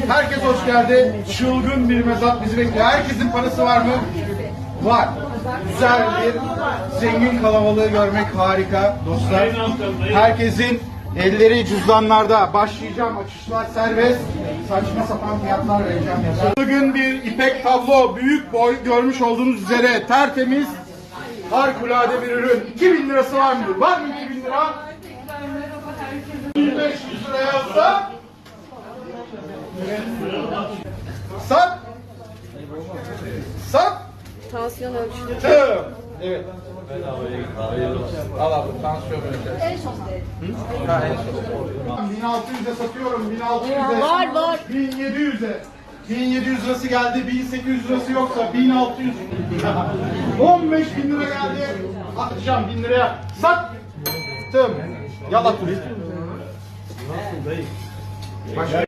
Herkes hoş geldi. Çılgın bir mezat bizi bekliyor. Herkesin parası var mı? Var. Güzel bir zengin kalabalığı görmek harika dostlar. Herkesin elleri cüzdanlarda. Başlayacağım. Açışlar serbest. Saçma sapan fiyatlar vereceğim. Çılgın bir ipek tablo. Büyük boy görmüş olduğunuz üzere. Tertemiz. Harikulade bir ürün. 2000 lirası var mı? Var mı 2000 lira? 500 lira yazsa sat. Sat. Tansiyon ölçülür. Tım. Evet. Al abi tansiyon ölçer. En son. 1600'e satıyorum. 1600'e. Var. 1700'e. 1700 lirası geldi. 1800 lirası yoksa 1600. 15 bin lira geldi. Atacağım 1000 liraya. Sattım. Yala turist. Başka